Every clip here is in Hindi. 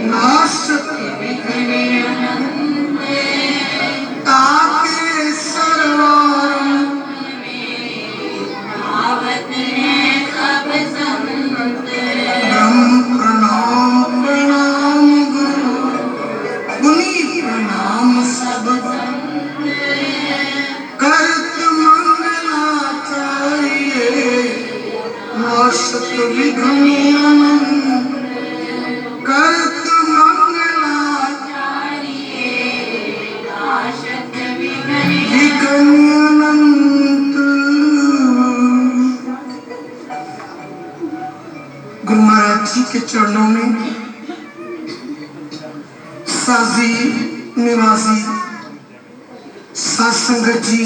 नाशक ताके सरवारम ब्रह्म प्रणाम प्रणाम गुरु मुनि प्रणाम सब करत मंगलाचार्य नाशक विघ्न करत विघ्न अनंत। गुरु महाराज जी के चरणों में साजी निवासी सत्संगत जी,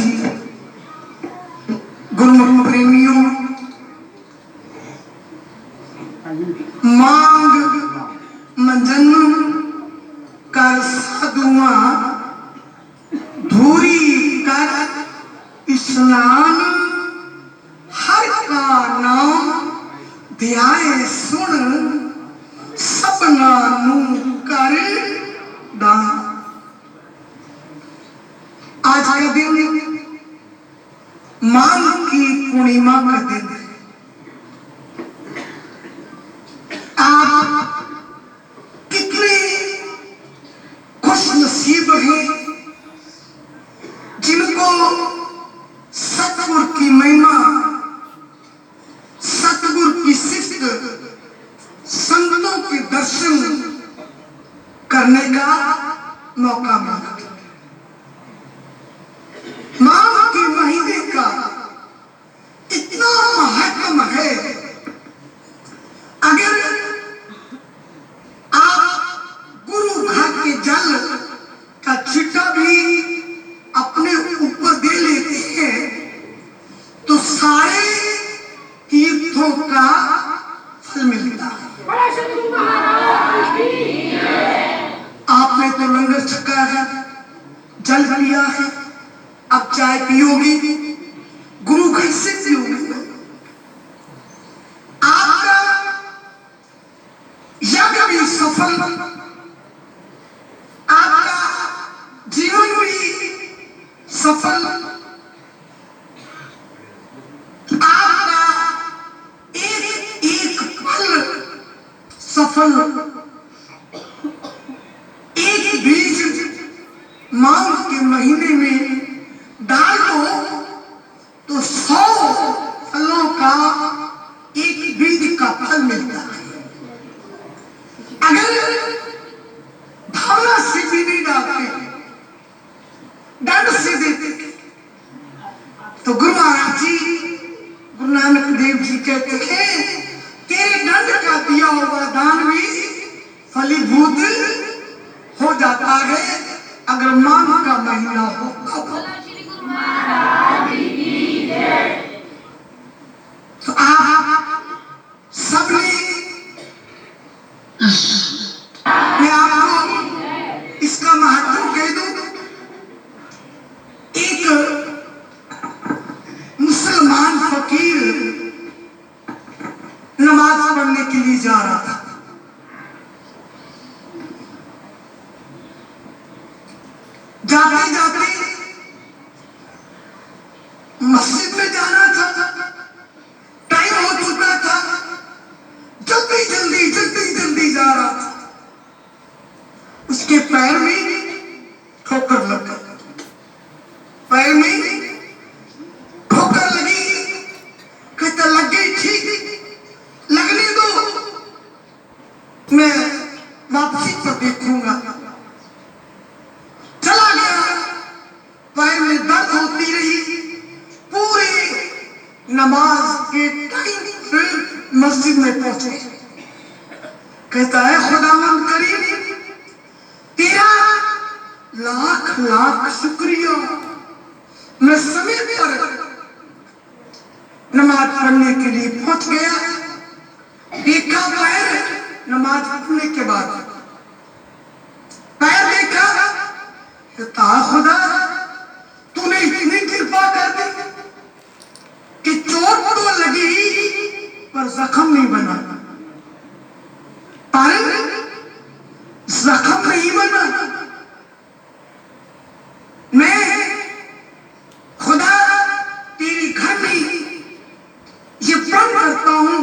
गुरुमुख प्रेमियों, मांग मंजन कर साधुआ धूरी कर स्नान हर का नाम ध्याए सुन सपना नू कर दान। आज का दिन माघ की पूर्णिमा का दिन है। आप कितने खुश नसीब हैं जिनको सतगुरु की महिमा, सतगुरु की सिफ्त, संतों के दर्शन करने का मौका मिला। माघ के महीने का इतना महत्व है। अगर आप गुरु घाट के जल का छिट्टा भी अपने ऊपर दे लेते हैं तो सारे तीर्थों का फल मिलता है। आपने तो लंगर छका है, जल पिया है, अब चाय पियोगी, गुरु घर से पियोगी। आपका यज्ञ भी सफल, आपका जीवन भी सफल, आपका एक एक फल सफल। एक बीज माघ के महीने में डालो तो 100 फलों का एक बीज का फल मिलता है। अगर भावना से भी नहीं डालते, दंड से देते तो गुरु महाराज जी, गुरु नानक देव जी कहते हैं तेरे दंड का दिया हुआ दान भी फलीभूत हो जाता है अगर माघ का महीना हो। तो आप सबने, मैं आपको इसका महत्व कह दूं। एक मुसलमान फकीर नमाज पढ़ने के लिए जा रहा था। जाते जाते मस्जिद में जाना था, टाइम हो चुका था, जल्दी जल्दी जल्दी जल्दी जा रहा था। उसके पैर में ठोकर लग गई, पैर में ठोकर लगी। कहता लग गई, ठीक लगने दो, मैं वापसी पर देखूंगा। चला गया, पैर में दर्द होती रही। पूरे नमाज के टाइम फिर मस्जिद में पहुंचे। कहता है खुदावंद करीम, तेरा लाख लाख शुक्रिया, मैं समय पर नमाज पढ़ने के लिए पहुंच गया। देखा पैर, नमाज पढ़ने के बाद पैर देखा, कहता खुदा तूने इतनी कृपा कर दी कि चोट तो लगी पर जख्म नहीं बना। पर जख्म नहीं बना। मैं खुदा तेरी घर में ये प्रण करता हूं,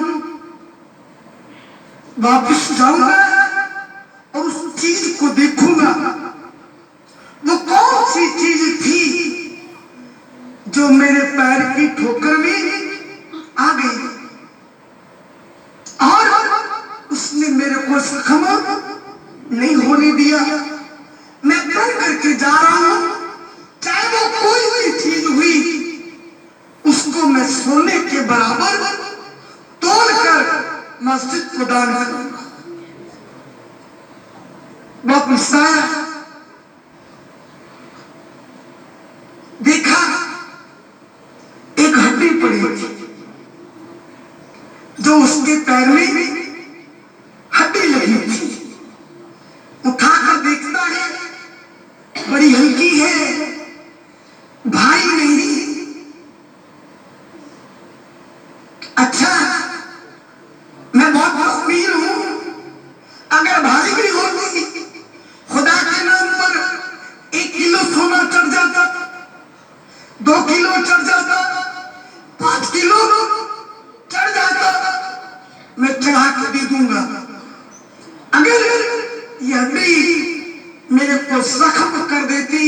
वापस जाऊंगा और उस चीज को देखूंगा। वो कौन सी चीज थी जो मेरे पैर की ठोकर में आ गई और उसने मेरे को जख्म नहीं होने दिया। मैं प्रण करके जा रहा हूं, चाहे वो कोई भी चीज हुई, उसको मैं सोने के बराबर तोड़कर मस्जिद को दान करूंगा। वापस आया, देखा एक हड्डी पड़ी थी, जो उसके पैर में हड्डी लगी थी। उठाकर देखता है, बड़ी हल्की है, भारी नहीं। अच्छा, मैं बहुत अमीर हूं, अगर भारी भी होती, खुदा के नाम पर 1 किलो सोना चढ़ जाता, 2 किलो चढ़ जाता, 5 किलो चढ़ जाता, मैं चढ़ा के दे दूंगा। अगर यह हड्डी मेरे को जख्म कर देती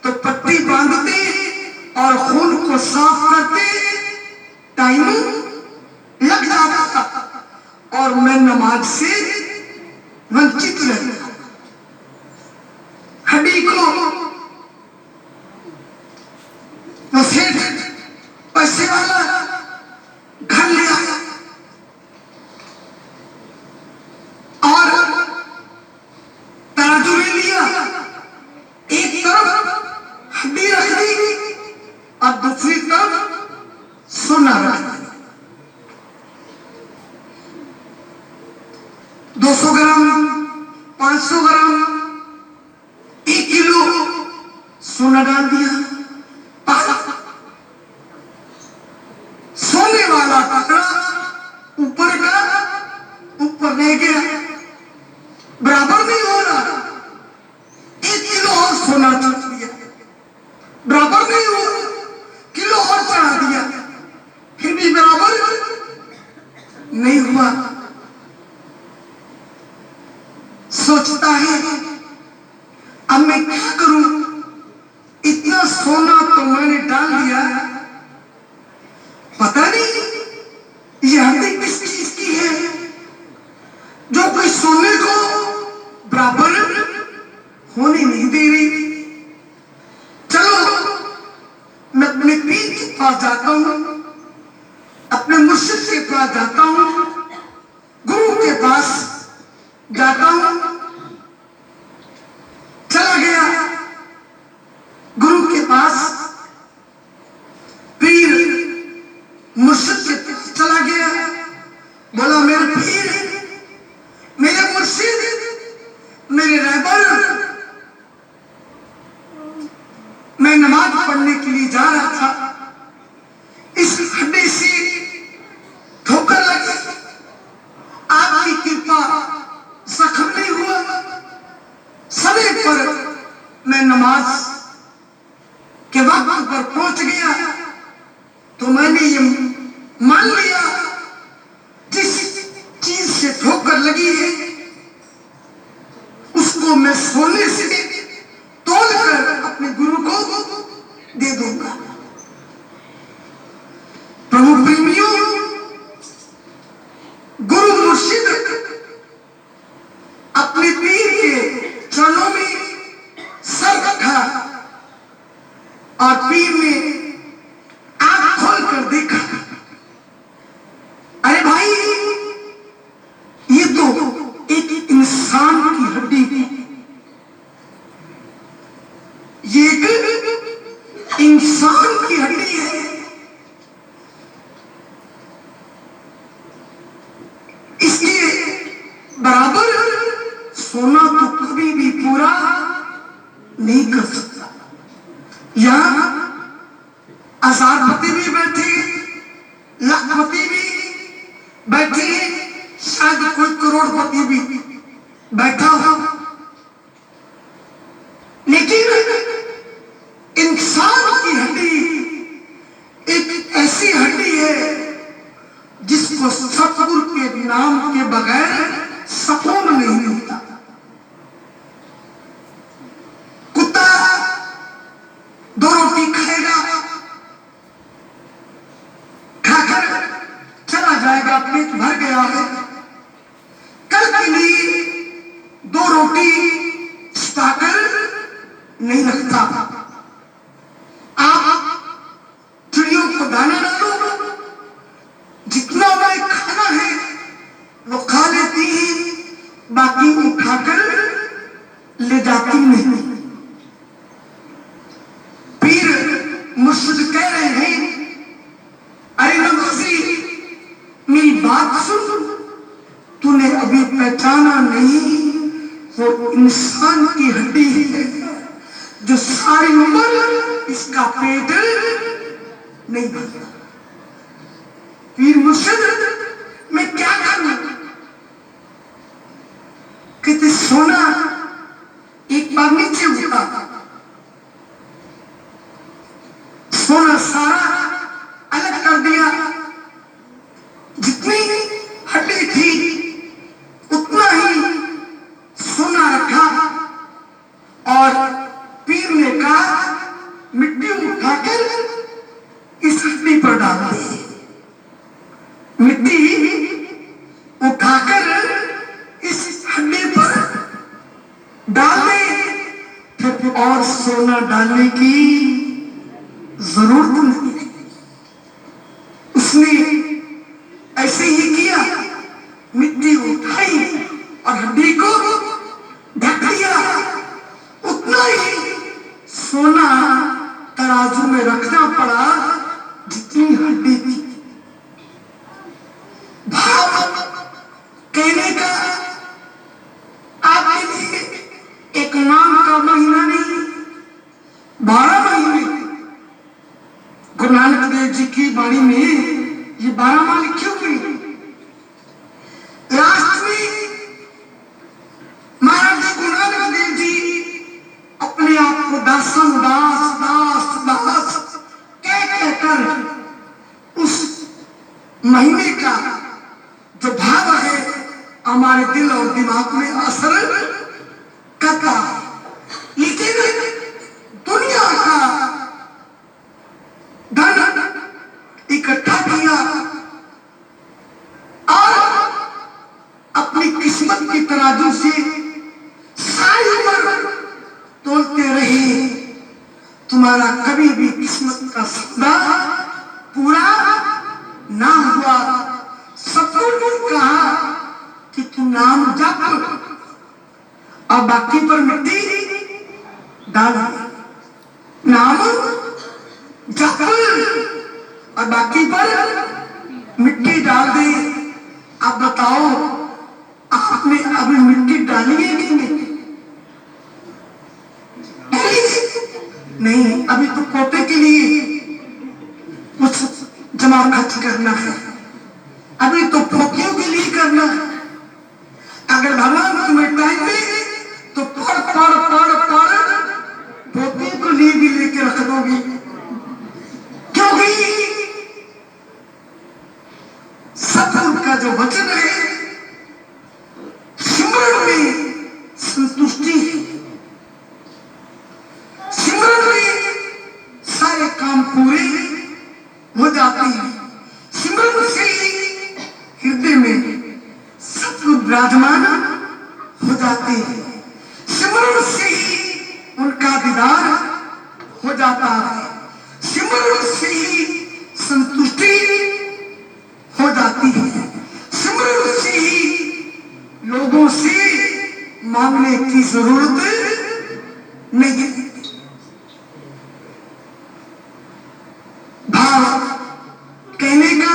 तो पट्टी बांधते और खून को साफ करते टाइम लग जाता और मैं नमाज से वंचित रहता। हड्डी को वो सेठ पैसे वाला घर ले आया और तराजू ले लिया, एक तरफ हड्डी रख दी और दूसरी तरफ सोना रख दिया। 200 ग्राम, 500 ग्राम, 1 किलो सोना डाल दिया। सोने वाला टुकड़ा ऊपर का ऊपर रह गया, बराबर नहीं हो रहा। 1 किलो और सोना चढ़ दिया, बराबर नहीं हो रहा, किलो और चढ़ा दिया, फिर भी बराबर नहीं हुआ। सोचता है अब मैं क्या करूं, इतना सोना तो मैंने डाल दिया, पता नहीं ये हड्डी किस चीज की है जो कोई सोने को बराबर होने नहीं दे रही। चलो मैं अपने पीर के पास जाता हूं, अपने मुर्शिद के पास जाता हूं, गुरु के पास जाता हूं। चला गया गुरु के पास, पीर मुर्शिद के पास चला गया, बोला मेरे पीर, मेरे मुर्शिद, मेरे रहबर, मैं नमाज पढ़ने के लिए जा रहा था, इस हड्डी से ठोकर लगी, आपकी कृपा जख्म नहीं हुआ, समय पर मैं नमाज के वक्त पर पहुंच गया, तो मैंने ये मान लिया जिस चीज से ठोकर लगी है उसको मैं सोने से तोड़कर अपने गुरु को दे दूंगा। प्रभु प्रेमियों, गुरु मुर्शिद अपने पीर के चरणों में सर रखा और पीर ने आंख खोल कर देखा, अरे भाई ये तो एक इंसान की हड्डी थी, ये एक इंसान की हड्डी है, इसलिए बराबर सोना तो कभी भी पूरा नहीं कर सकता। यहां हजारपति भी बैठे, लाखपति भी बैठे, शायद कोई करोड़पति भी बैठा हो, लेकिन इंसान की हड्डी एक ऐसी हड्डी है जिसको सतगुरु के नाम के बगैर सुकून नहीं मिलता। कुत्ता 2 रोटी खाएगा, खाकर चला जाएगा, पेट भर गया है, कल के लिए 2 रोटी छुपाकर नहीं रखता। आप चिड़ियों को दाना डालो, जितना उन्हें खाना है वो खा लेती है, बाकी उठाकर ले जाती नहीं। पीर मुर्शिद कह रहे हैं, अरे नवाजी मेरी बात सुन, तूने अभी पहचाना नहीं, वो इंसान की हड्डी है जो सारी उम्र इसका पेट नहीं भरता। पीर मुर्शिद मैं क्या करूं? कहते सोना एक बार नीचे उठा, सोना सारा अलग कर दिया, जितनी हड्डी थी उतना ही सोना रखा, और पीर ने कहा मिट्टी उठाकर इस हड्डी पर डाल दी। मिट्टी उठाकर इस हड्डी पर डाल दे, फिर और सोना डालने की जरूरत नहीं। उसने ऐसे ही किया, मिट्टी उठाई और हड्डी को ढक दिया, उतना ही सोना तराजू में रखना पड़ा जितनी हड्डी थी। भाव कहने का आपके लिए एक नाम का महीना नहीं, 12 महीने। गुरु नानक देव जी की वाणी में ये 12 माह लिखी हुई। लास्ट में महाराज गुरु नानक देव जी अपने आप को दासन दास दास दास कह कहकर उस महीने का जो भाव है हमारे दिल और दिमाग में असर करता है। लेकिन दुनिया का धन इकट्ठा किया और अपनी किस्मत की तराजू से सारी उम्र तोलते रहे, तुम्हारा कभी भी किस्मत का सौदा पूरा ना हुआ। सतगुरु ने कहा कि तू नाम जप और बाकी पर मिट्टी डाल, नाम जप और बाकी पर मिट्टी डाल दे। अब बताओ आपने अभी मिट्टी डाली है कि नहीं? नहीं, अभी तो पोते के लिए कुछ जमा खर्च करना है, अभी तो पोतियों के लिए करना है। अगर भगवान तुम्हें टाइम दे तो पढ़ पढ़ पढ़ पढ़ पोतियों को लिए भी लेके रख दोगे, क्योंकि सतगुरु का जो वचन है सिमरन में संतुष्टि है, सिमरन में सारे काम पूरे हो जाते हैं। सिमरन से हृदय में सतगुरु विराजमान हो जाते हैं, सिमरन से ही उनका दीदार हो जाता है, सिमरन से ही संतुष्टि हो जाती है, सिमरन से ही लोगों से मांगने की जरूरत नहीं। भाव कहने का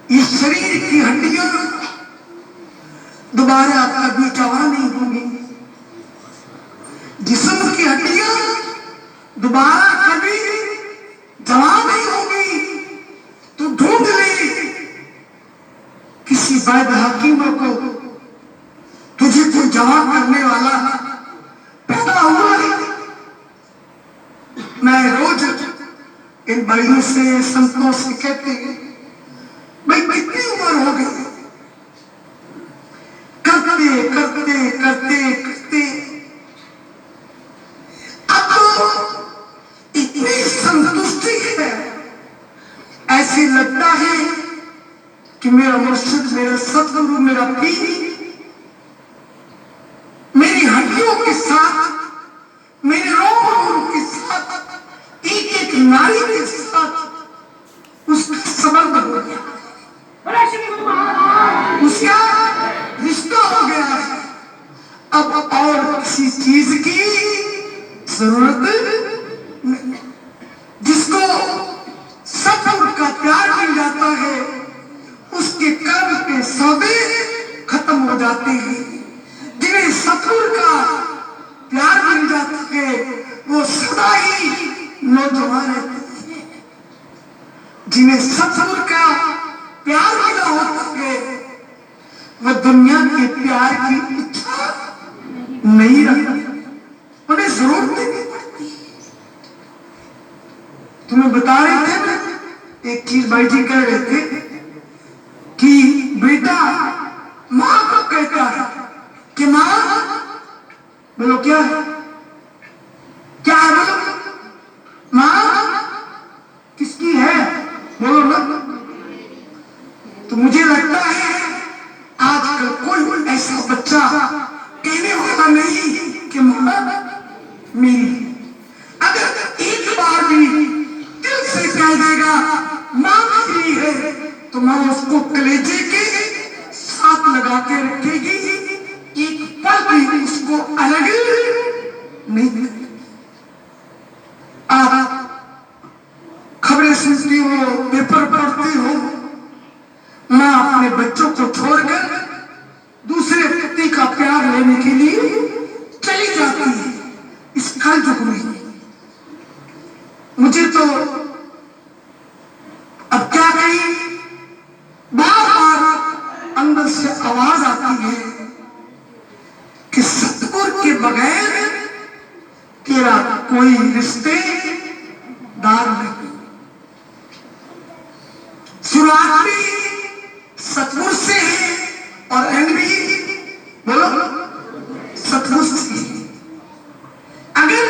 ये शरीर की हड्डियां दोबारा कभी जवान नहीं होंगी, जिस्म की हड्डियां दोबारा कभी जवान नहीं होंगी। तो ढूंढ ले किसी शायद हकीमों को तुझे कोई जवाब करने वाला पैदा हुआ है। मैं रोज इन भाइयों से, संतों से कहते हैं, भाई कितनी उम्र हो गई, करते करते करते करते अब तो इतनी संतुष्टि है, ऐसे लगता है कि मेरा मुर्शिद, मेरा सतगुरु, मेरा पीर मेरी हड्डियों के साथ, मेरे रोग के साथ, एक एक नारी के साथ उसका संबंध हो गया, उसका रिश्ता हो गया है। अब और किसी चीज की जरूरत नहीं। जिसको सतगुरु का प्यार मिल जाता है, उसके कर्म के सौदे खत्म हो जाते हैं। जिन्हें सतगुरु का प्यार मिल जाता है, वो सदा ही नौजवान रहते हैं। जिन्हें सतगुरु का प्यार मिला होता है, वह दुनिया के प्यार की इच्छा नहीं रखती, उन्हें जरूरत नहीं पड़ती। तुम्हें बता रहे थे ना, एक चीज भाई जी कह रहे थे कि बेटा मां को कहता है कि मां, बोलो क्या है, क्या है, बोलो मां किसकी है, बोलो ना। तो मुझे लगता है आजकल कोई ऐसा बच्चा कहने वाला नहीं कि मां मेरी। अगर एक बार भी दिल से कह देगा मां मेरी है, तो मां उसको कलेजे के साथ लगा के रखेगी, एक पल भी उसको अलग नहीं। आप खबरें सुनती हो, पेपर पढ़ती हो, मां अपने बच्चों को छोड़कर दूसरे व्यक्ति का प्यार लेने के लिए चली जाती है इस कलयुग में। मुझे तो अब क्या कही, बार बार अंदर से आवाज आती है कि सतगुरु के बगैर तेरा कोई रिश्तेदार नहीं। शुरुआत भी सतगुरु से है और एंड भी, बोलो, सतगुरु से है। अगर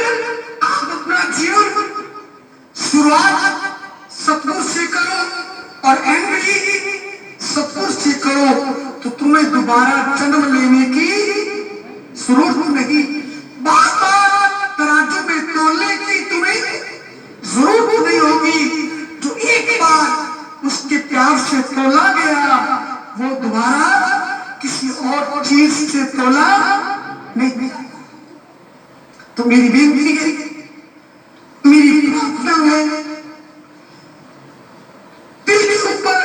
आप अपना जीवन शुरुआत सतगुरु से करो और एंड भी सतगुरु से करो, तो तुम्हें दोबारा जन्म लेने की जरूरत नहीं। बार बार तराजू में तोलने की तुम्हें जरूरत नहीं होगी। जो एक बार उसके प्यार से तोला गया, वो दोबारा किसी और चीज से तोला नहीं। तो मेरी बेनती है, मेरी प्रार्थना है, दिल के ऊपर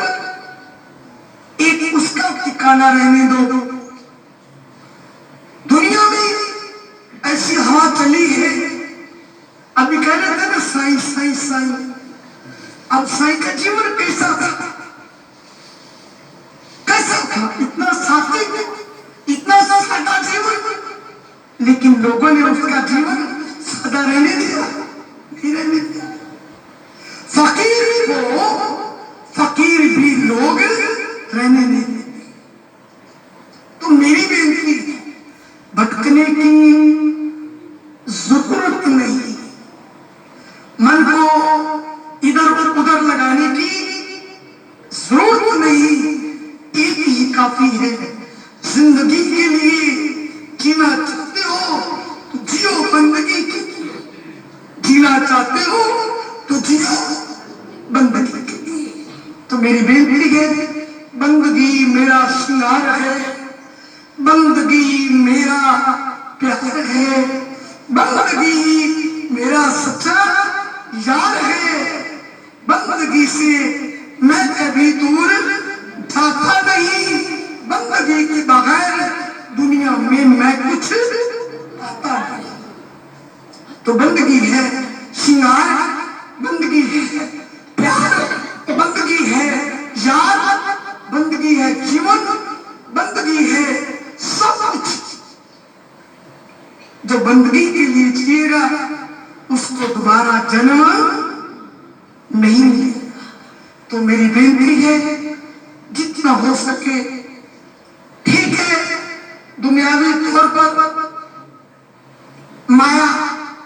एक उसका ठिकाना रहने दो। दुनिया में ऐसी हवा चली है, अभी कह रहे थे ना साईं साईं साईं। अब साईं का जीवन कैसा था, कैसा था, इतना सात्विक, इतना सादा जीवन, लेकिन लोगों ने उसका जीवन सादा रहने दिया, नहीं रहने दिया। फकीर को फकीर भी लोग रहने नहीं देते। तो मेरी बेनती है, भटकने की जरूरत नहीं, मन को इधर उधर लगाने की जरूरत नहीं। एक ही काफी है जिंदगी के लिए। जीना चाहते हो तो जियो बंदगी के लिए, जीना चाहते हो तो जियो बंदगी के लिए। तो मेरी बेनती है, बंदगी मेरा श्रृंगार है, बंदगी मेरा प्यार है, बंदगी मेरा सच्चा यार है। बंदगी से मैं कभी दूर जाता नहीं, बंदगी के बगैर दुनिया में मैं कुछ पाता नहीं। तो बंदगी है श्रृंगार, बंदगी है प्यार, बंदगी है यार, बंदगी है जीवन, बंदगी के लिए जिएगा उसको दोबारा जन्म नहीं मिलेगा। तो मेरी बेनती है जितना हो सके, ठीक है दुनियावी तौर पर माया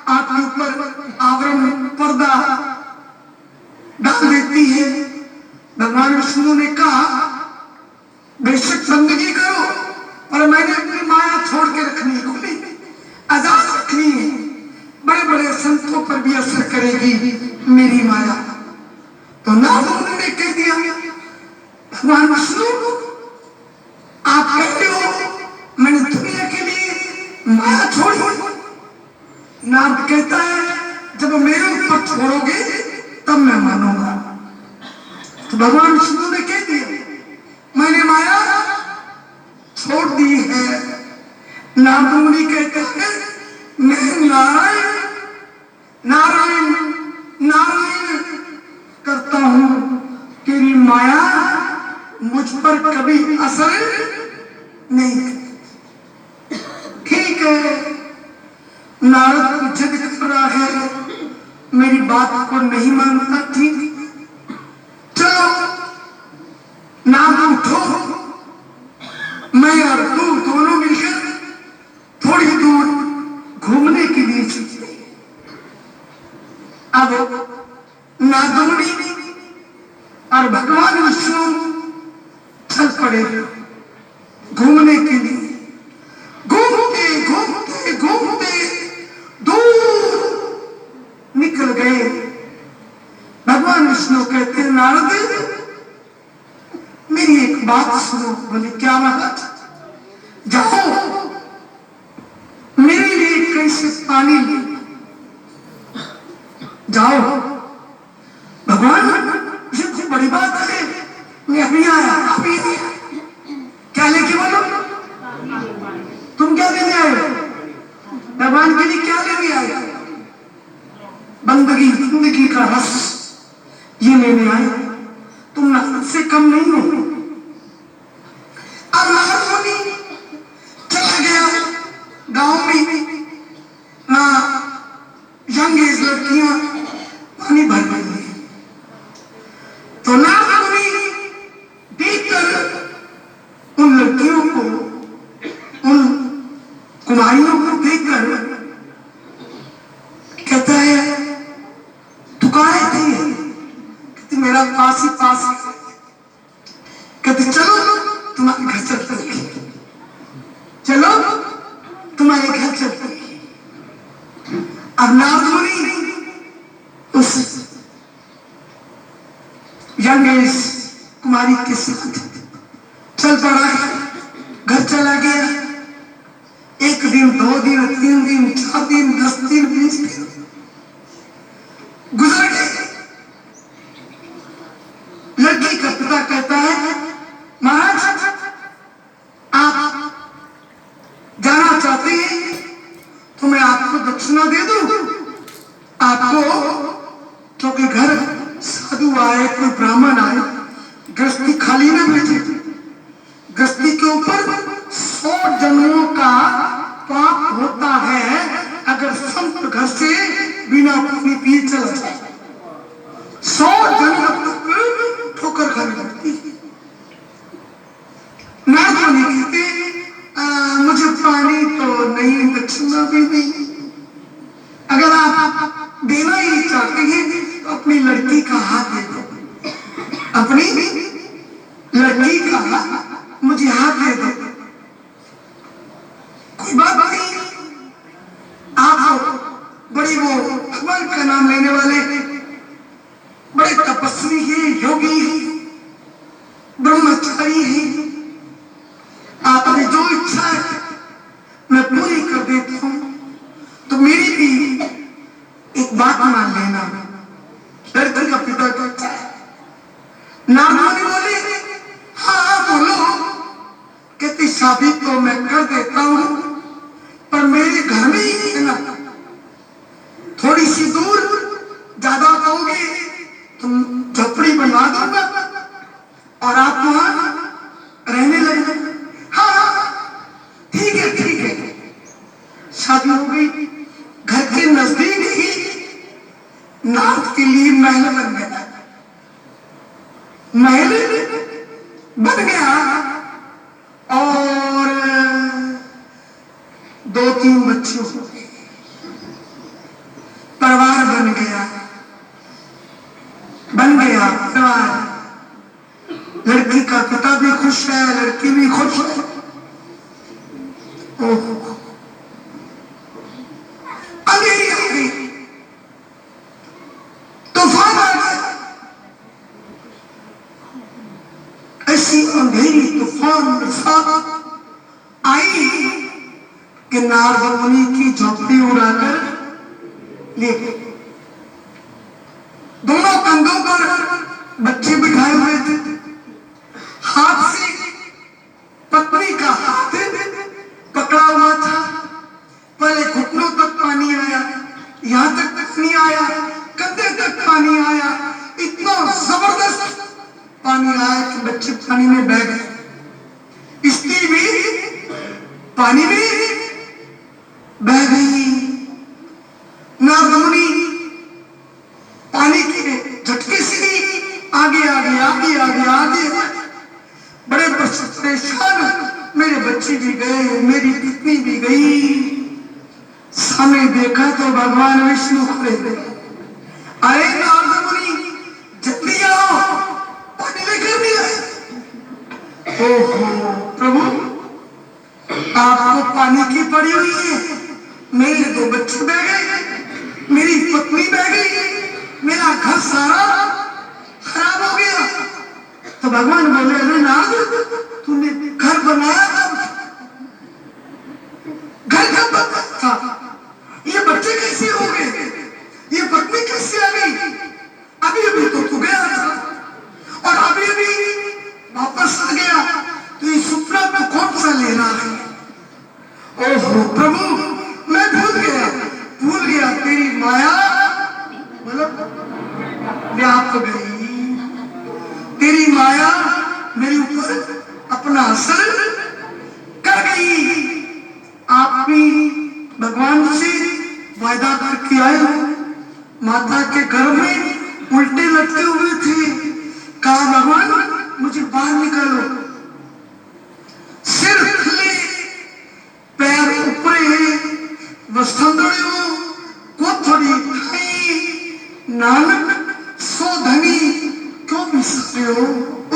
आपके ऊपर आवरण पर्दा डाल देती है। भगवान विष्णु ने कहा बेशक बंदगी करो, पर मैंने अपनी माया छोड़ के रखनी है, खुली आजाद रखनी है। बड़े बड़े संतों पर भी असर करेगी मेरी माया। तो नारद मुनि ने कह दिया भगवान विष्णु आप कहते हो मैंने दुनिया के लिए माया छोड़ी। नारद कहता है जब मेरे ऊपर छोड़ोगे तब मैं मानूंगा। तो भगवान विष्णु ने कह दिया मैंने माया छोड़ दी है। नारद मुनि कहते हैं मैं नारायण नारायण नारायण करता हूं, तेरी माया मुझ पर कभी असर नहीं। ठीक है, नारद को जिद कर रहा है, मेरी बात को नहीं मानता, ठीक चलो नारद उठो, मैं और तू दोनों मिलकर थोड़ी दूर घूमने के लिए चलते हैं। अब नारद मुनि और भगवान विष्णु चल पड़े घूमने के लिए। घूमते घूमते घूमते दूर निकल गए। भगवान विष्णु कहते हैं नारद मेरी एक बात सुनो। बोले क्या बात? जाओ मेरे लिए कहीं से पानी ले जाओ। भगवान ये तो बड़ी बात है, मैं अभी आया अभी आया। क्या लेके बोलो? तुम क्या लेने आए हो? भगवान के लिए क्या लेने आए? बंदगी जिंदगी का रस ये लेने आए। तुम नारद से कम नहीं हो। अब नारद मुनि चला गया गांव में ना यंग एज लड़कियां पानी भर रही है। तो नारद मुनि देखकर उन लड़कियों को उन कुमारियों को देखकर कहता है तू कहाँ रहती है? कहती मेरा पास ही पास। कहते चलो तुम्हारे घर चलते हैं, चलो तुम्हारे घर चलते हैं। अब नारद मुनि उस यंग एज कुमारी के साथ चल पड़ा, घर चला गया। एक दिन, 2 दिन, 3 दिन, 4 दिन, 10 दिन, 20 दिन गुजर गए। लड़की का पिता कहता है महाराज आप जाना चाहते हैं तो मैं आपको दक्षिणा दे दूं। आपको क्योंकि घर साधु आए, कोई ब्राह्मण आए, गृहस्थी खाली न भेजे। गृहस्थी के ऊपर 100 जन्मों का पाप होता है अगर संत घर से बिना पानी पिए चला जाए। 100 जन्म तक ठोकर खानी पड़ती है। नारद मुनि कहते मुझे पानी तो नहीं, दक्षिणा भी नहीं। अगर आप देना ही चाहते हैं तो अपनी लड़की का हाथ दे दो, अपनी लड़की का मुझे हाथ दे दो। कोई बात नहीं, आप बड़ी वो भगवान का नाम लेने वाले बड़े तपस्वी हैं, योगी हैं, ब्रह्मचारी हैं। आपकी जो इच्छा है मैं पूरी कर देता हूं। तो मेरी भी एक बात मान लेना। लड़की का पिता कहता है। नारद मुनि बोले हाँ बोलो। कहती शादी तो मैं कर देता हूं पर मेरे घर में ही रहना। थोड़ी सी दूर, ज्यादा कहोगे तुम झोपड़ी बनवा दूंगा और आप वहां रहने लगे। हाँ ठीक है ठीक है। शादी हो गई। 2-3 बच्चे हो गए, परिवार बन गया परिवार। लड़की का पिता भी खुश है, लड़की भी खुश है। ओहो, अंधेरी आ गई, तूफान आ गया। ऐसी अंधेरी तूफान आई कि नारद मुनि की झोपड़ी उड़ाकर ले गए। दोनों कंधों पर बच्चे बिठाए हुए थे, हाथ से पत्नी का हाथ पकड़ा हुआ था। पहले घुटनों तक पानी आया, यहां तक पानी आया, कंधे तक पानी आया। इतना जबरदस्त पानी आया कि बच्चे पानी में बह गए, स्त्री भी पानी में बह गई। नारद मुनि पानी के झटके से आगे आगे आगे आगे आगे बड़े परेशान। मेरे बच्चे भी गए, मेरी पत्नी भी गई। सामने देखा तो भगवान विष्णु खड़े थे। अरे नारद मुनि, जल्दी आओ, पानी लेकर भी आए। ओहो प्रभु, आपको पानी की पड़ी हुई है, मेरे 2 बच्चे बह गए, मेरी पत्नी बह गई, मेरा घर सारा खराब हो गया। तो भगवान बोले, अरे नारद, तूने घर बनाया था, घर कब बना था? ये बच्चे कैसे हो गए, ये पत्नी कैसे आ गई? अभी अभी तो तू गया था और अभी अभी वापस आ गया, तो ये सुपना तो कौन सा ले रहा है? ओहो प्रभु, मैं भूल गया तेरी माया मतलब व्याप गई। तेरी माया मेरे ऊपर अपना असर कर गई। आप भी भगवान से वायदा करके आए हो, माता के गर्भ में उल्टे लटके हुए थे, कहा भगवान मुझे बाहर निकालो। सिर खुले, पैर ऊपरे, वस्त्रंदड़ियों को थोड़ी खाई, नानक सो धनी क्यों मिसते हो,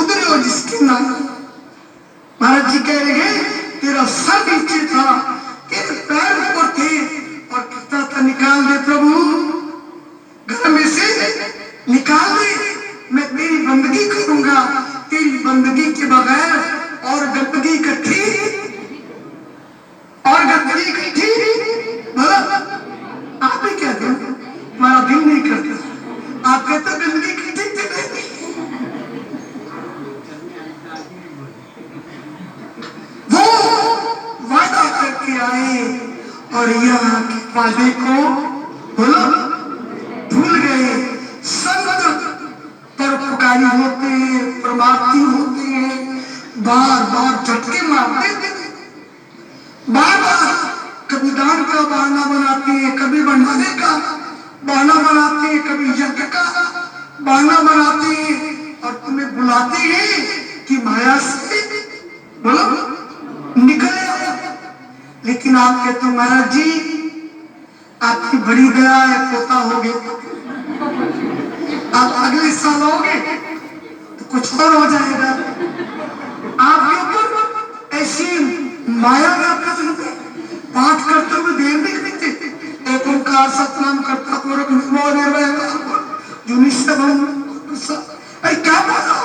उधर हो जिसके नाम। महाराज जी कह रहे हैं, तेरा सर नीचे था, तेरे पैर ऊपर थे, और कहता था निकाल दे प्रभु, घर में से निकाल दे, मैं तेरी बंदगी करूंगा। तेरी बंदगी के बगैर और गंदगी इकट्ठी आप ही कहते हो हमारा दिल नहीं करता, आप कहते हो गंदगी इकट्ठी नहीं। वो वादा करके आए और यहाँ के वादे को बोलो भूल गए। संत परोपकारी होते हैं, परमार्थी होते हैं, बार बार झटके मारते थे, बार बार कभी दान का बहाना बनाते हैं, कभी भंडारे का बहाना बनाते हैं, कभी यज्ञ का बहाना बनाते हैं, और तुम्हें बुलाते हैं कि माया से बोलो निकले आया। लेकिन आप कहते हो महाराज जी आपकी बड़ी दया है, पोता हो गया, आप अगले साल आओगे तो कुछ और हो जाएगा। आपके ऊपर ऐसी माया व्याप्त है, पाठ करते हुए देर नहीं करते, एक ओंकार सतनाम करता पूर्वक नमो निर्भय जो निष्ठभम क्या बोला,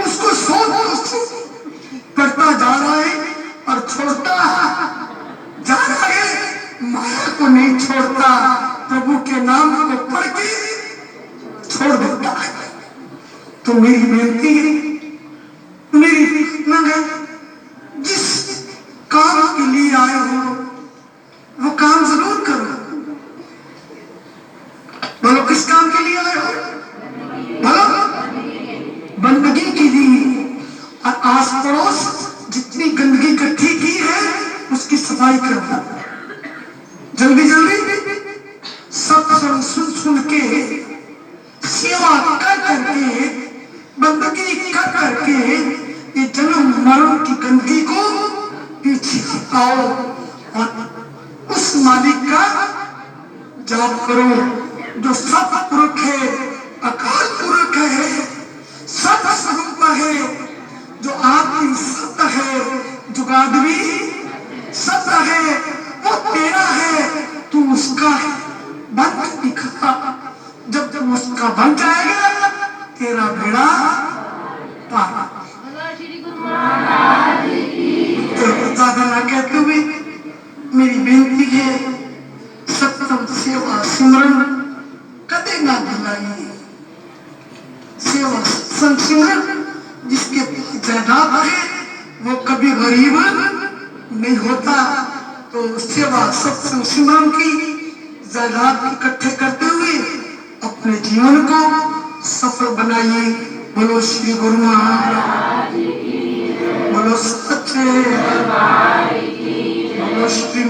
उसको सोच पढ़ता जा रहा है और छोड़ता जा रहा है, माया को नहीं छोड़ता, प्रभु के नाम को पढ़ के छोड़ देता है। तो मेरी बेनती है, मेरी प्रार्थना है, जिस काम के लिए आए हो वो काम जरूर करो। बोलो किस काम के लिए आए हो? बोलो बंदगी के लिए। और आस पड़ोस जितनी गंदगी इकट्ठी की है उसकी सफाई करना, जल्दी जल्दी सत्संग सुन सुन के, सेवा कर करके, बंदगी कर करके ये जन्म मरण की गंदगी को पीछे हटाओ और मालिक का जाप करो जो सब पुरुष है, अकाल पुरुष है, सत स्वरूप है, जो आदि सत्य है, जुगादवी सत्य है, वो तेरा है, तू उसका बन दिखा। जब जब उसका बन जाएगा तेरा बेड़ा पार। तो ज्यादा ना कहते हुए मेरी बेनती है, सत्संग सेवा सिमरन कदे ना भुलाइए। सेवा सत्संग सिमरन जिसके जायदाद है वो कभी गरीब नहीं होता। तो सेवा सत्संग सिमरन की जायदाद इकट्ठे करते हुए अपने जीवन को सफल बनाइए। बोलो श्री गुरु महाराज, बोलो सच्चे, बोलो श्री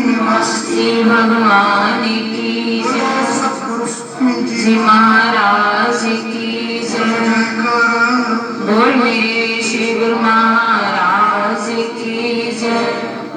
निवासी भगवान की जय, सतगुरु स्वामी जी महाराज की जय। बोल मेरे श्री गुरु महाराज की जय।